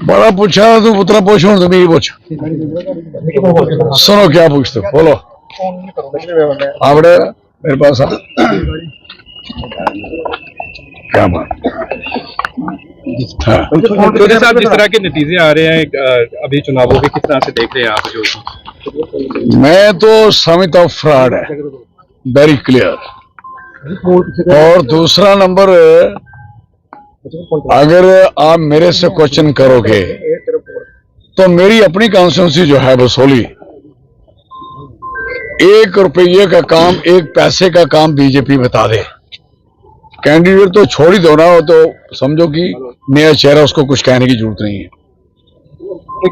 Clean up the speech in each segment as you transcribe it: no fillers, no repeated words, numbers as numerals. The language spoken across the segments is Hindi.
बड़ा पूछा तो उतना पूछो, तुम ही पूछो। सुनो क्या पूछते हो, बोलो। आपने मेरे पास क्या बात। साहब, जिस तरह के नतीजे आ रहे हैं अभी चुनावों के, किस तरह से देख रहे हैं आप? जो मैं तो समिट ऑफ फ्रॉड है, वेरी क्लियर। और दूसरा नंबर, अगर आप मेरे से क्वेश्चन करोगे तो मेरी अपनी कॉन्स्टिट्यूंसी जो है बसोली, 1 रुपये का काम, 1 पैसे का काम बीजेपी बता दे। कैंडिडेट तो छोड़ ही दो ना, हो तो समझो कि नया चेहरा, उसको कुछ कहने की जरूरत नहीं है।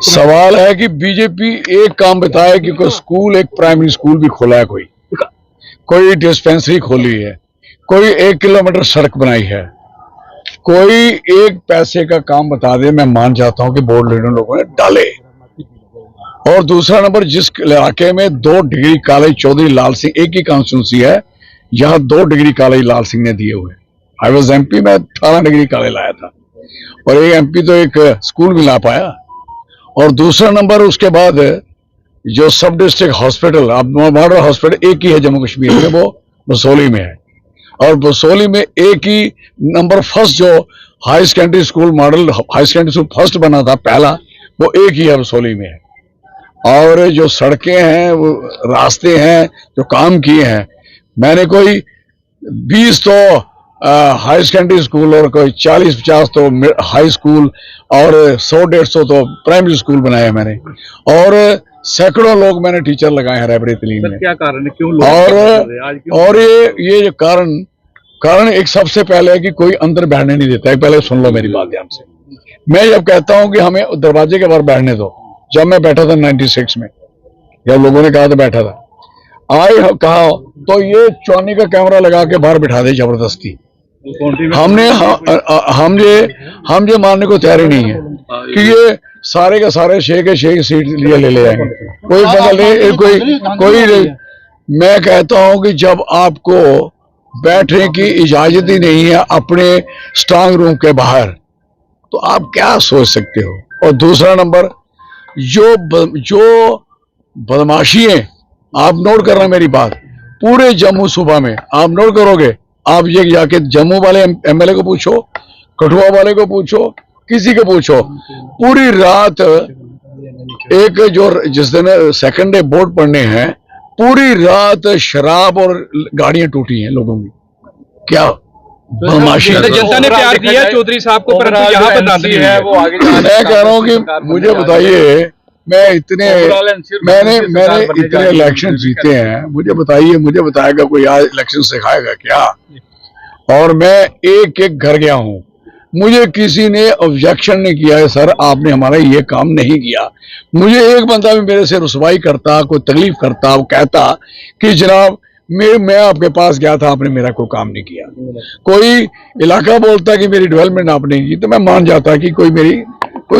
सवाल है कि बीजेपी एक काम बताए कि कोई स्कूल, एक प्राइमरी स्कूल भी खोला है, कोई डिस्पेंसरी खोली है, कोई 1 किलोमीटर सड़क बनाई है, कोई 1 पैसे का काम बता दे। मैं मान जाता हूं कि बोर्ड लीडर लोगों ने डाले। और दूसरा नंबर, जिस इलाके में 2 डिग्री कॉलेज चौधरी लाल सिंह, एक ही कॉन्स्टिट्यूंसी है, यहां 2 डिग्री कॉलेज लाल सिंह ने दिए हुए। आई वॉज एमपी में 18 डिग्री कॉलेज लाया था, और एक एमपी तो एक स्कूल भी ला पाया। और दूसरा नंबर, उसके बाद जो सब डिस्ट्रिक्ट हॉस्पिटल, अब मॉडल हॉस्पिटल एक ही है जम्मू कश्मीर में, वो बसोली में है। और बसोली में एक ही नंबर फर्स्ट जो high secondary school, model high secondary school first बना था पहला, वो एक ही है, बसोली में है। और जो सड़कें हैं, वो रास्ते हैं जो काम किए हैं, मैंने कोई 20 तो हाई सेकेंडरी स्कूल और कोई 40-50 तो हाई स्कूल और 100-150 तो प्राइमरी स्कूल बनाए मैंने। और सैकड़ों लोग मैंने टीचर लगाए हैं रैबरेट तलीम में। क्या कारण है, क्यों लोग और ये जो कारण एक सबसे पहले है कि कोई अंदर बैठने नहीं देता है। पहले सुन लो मेरी बात ध्यान से। मैं जब कहता हूं कि हमें दरवाजे के बाहर बैठने दो, जब मैं बैठा था 96 में, जब लोगों ने कहा था बैठा था, कहा तो ये चौनी का कैमरा लगा के बाहर बिठा दे जबरदस्ती। हम ये मानने को तैयार ही नहीं है कि ये सारे का सारे शेख सीट ले जाएंगे। कोई बदल कोई मैं कहता हूं कि जब आपको बैठने की इजाजत ही नहीं है अपने स्ट्रांग रूम के बाहर, तो आप क्या सोच सकते हो। और दूसरा नंबर, जो बदमाशी है, आप नोट करना मेरी बात, पूरे जम्मू सूबा में आप नोट करोगे, आप ये जाके जम्मू वाले एमएलए को पूछो, कठुआ वाले को पूछो, किसी को पूछो, पूरी रात एक जो जिस दिन सेकंड डे बोर्ड पढ़ने हैं, पूरी रात शराब और गाड़ियां टूटी हैं लोगों की। क्या जनता ने प्यार किया चौधरी साहब को, परंतु यहाँ पर नादरी है वो आगे। मैं कह रहा हूँ कि मुझे बताइए, मैंने इतने इलेक्शन जीते हैं, मुझे बताएगा कोई आज इलेक्शन सिखाएगा क्या? और मैं एक घर गया हूँ, मुझे किसी ने ऑब्जेक्शन नहीं किया है, सर आपने हमारा ये काम नहीं किया। मुझे एक बंदा भी मेरे से रुसवाई करता, कोई तकलीफ करता, वो कहता कि जनाब मैं आपके पास गया था, आपने मेरा कोई काम नहीं किया। कोई इलाका बोलता कि मेरी डेवलपमेंट आपने की, तो मैं मान जाता कि कोई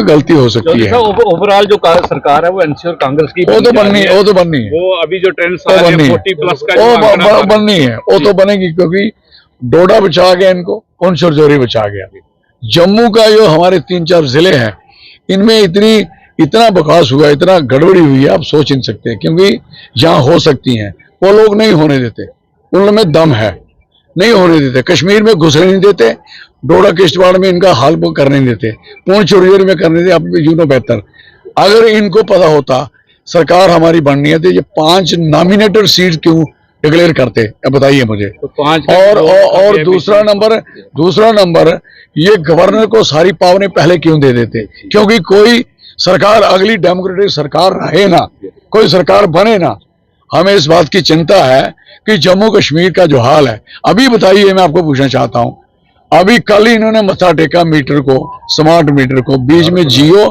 गलती हो सकती है। ओवरऑल जो सरकार है वो एनसी और कांग्रेस की वो तो बननी है। वो अभी जो ट्रेंड 40+ का वो बननी है, वो तो बनेगी, क्योंकि डोडा बचा गया, इनको पुंछ और जोरी बचा गया। जम्मू का जो हमारे 3-4 जिले हैं, इनमें इतना बकवास हुआ, इतना गड़बड़ी हुई है, आप सोच नहीं सकते। क्योंकि जहां हो सकती हैं वो लोग नहीं होने देते, उनमें दम है, नहीं होने देते। कश्मीर में घुसने नहीं देते, डोडा किश्तवाड़ में इनका हाल करने नहीं देते, पुंछ और में करने देते। आप यूं बेहतर, अगर इनको पता होता सरकार हमारी बननी है तो ये 5 नॉमिनेटेड सीट क्यों डिक्लेयर करते, बताइए मुझे। और दूसरा नंबर, ये गवर्नर को सारी पावरें पहले क्यों दे देते? क्योंकि कोई सरकार, अगली डेमोक्रेटिक सरकार रहे ना, कोई सरकार बने ना। हमें इस बात की चिंता है कि जम्मू कश्मीर का जो हाल है, अभी बताइए, मैं आपको पूछना चाहता हूं, अभी कल ही इन्होंने मत्था टेका मीटर को, स्मार्ट मीटर को, बीच में जियो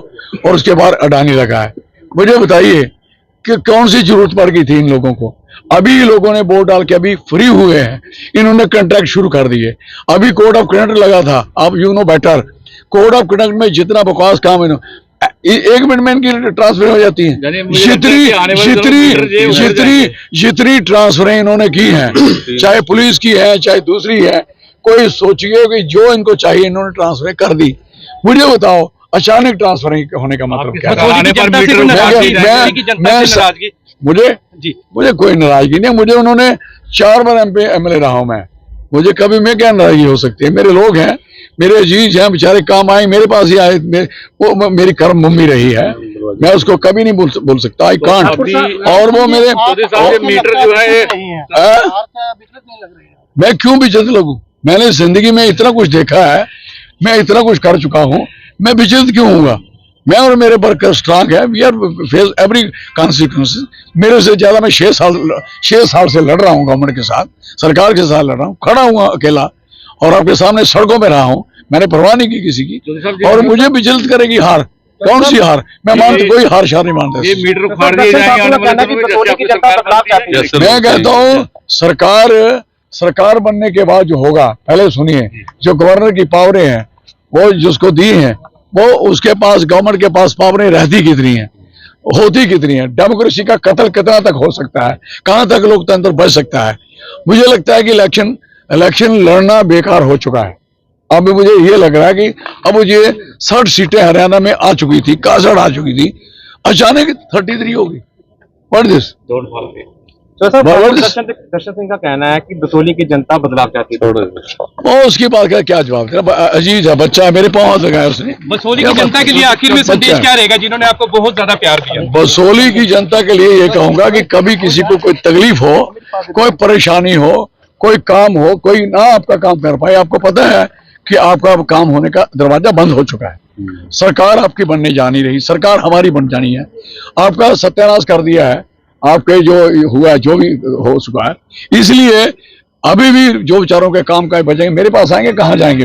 और उसके बाद अडानी लगा है। मुझे बताइए कि कौन सी जरूरत पड़ गई थी इन लोगों को? अभी लोगों ने वोट डाल के अभी फ्री हुए हैं, इन्होंने कॉन्ट्रैक्ट शुरू कर दिए। अभी कोड ऑफ कंडक्ट लगा था, आप you know better, code of conduct में जितना बकवास काम है 1 मिनट में इनकी ट्रांसफर हो जाती है। जितनी ट्रांसफरें इन्होंने की हैं, चाहे पुलिस की है चाहे दूसरी है, कोई सोचिए कि जो इनको चाहिए इन्होंने ट्रांसफर कर दी। मुझे बताओ अचानक ट्रांसफर होने का मतलब क्या है? आने पर मीटर मुझे कोई नाराजगी नहीं। मुझे उन्होंने 4 बार एमएलए रहा हूं मुझे कभी मैं क्या नाराजगी हो सकती है? मेरे लोग हैं, मेरे अजीज हैं, बेचारे काम आए, मेरे पास ही आए, वो मेरी कर्म मम्मी रही है, मैं उसको कभी नहीं बोल सकता। I can't. और वो मेरे मीटर जो है मैं क्यों विचलित लगूं? मैंने जिंदगी में इतना कुछ देखा है, मैं इतना कुछ कर चुका हूं, मैं विचलित क्यों होऊंगा? मैं और मेरे वर्कर स्ट्रांग है। We are face every consequences. मेरे से ज्यादा मैं 6 साल से लड़ रहा हूं गवर्नमेंट के साथ, सरकार के साथ लड़ रहा हूं, खड़ा हुआ अकेला और आपके सामने सड़कों में रहा हूं। मैंने परवाह नहीं की किसी की। और मुझे विचलित करेगी हार? कौन सी हार? मैं मानता कोई हार शार नहीं मानता। ये मीटर उखाड़ दिए जाएंगे। मैं कहता हूँ सरकार बनने के बाद जो होगा, पहले सुनिए, जो गवर्नर की पावरें हैं वो जिसको दी हैं, वो उसके पास, गवर्नमेंट के पास पावरें रहती कितनी हैं, होती कितनी है? डेमोक्रेसी का कत्ल कितना तक हो सकता है? कहां तक लोकतंत्र बच सकता है? मुझे लगता है कि इलेक्शन लड़ना बेकार हो चुका है। अब मुझे ये लग रहा है कि अब मुझे 60 सीटें हरियाणा में आ चुकी थी, 61 आ चुकी थी, अचानक 33 होगी। What this? तो सर दर्शन सिंह का कहना है कि बसोली की जनता बदलाव चाहती है। वो उसकी बात का क्या जवाब देना? अजीज है, बच्चा है, मेरे पांव लगाया उसने। बसोली की जनता के लिए आखिर में संदेश क्या रहेगा, जिन्होंने आपको बहुत ज्यादा प्यार दिया? बसोली की जनता के लिए ये कहूंगा कि कभी किसी को कोई तकलीफ हो, कोई परेशानी हो, कोई काम हो, कोई ना आपका काम कर पाए, आपको पता है कि आपका काम होने का दरवाजा बंद हो चुका है। सरकार आपकी बनने जा नहीं रही, सरकार हमारी बन जानी है। आपका सत्यानाश कर दिया है, आपके जो हुआ है, जो भी हो चुका है। इसलिए अभी भी जो बेचारों के काम काज बचेंगे मेरे पास आएंगे, कहाँ जाएंगे?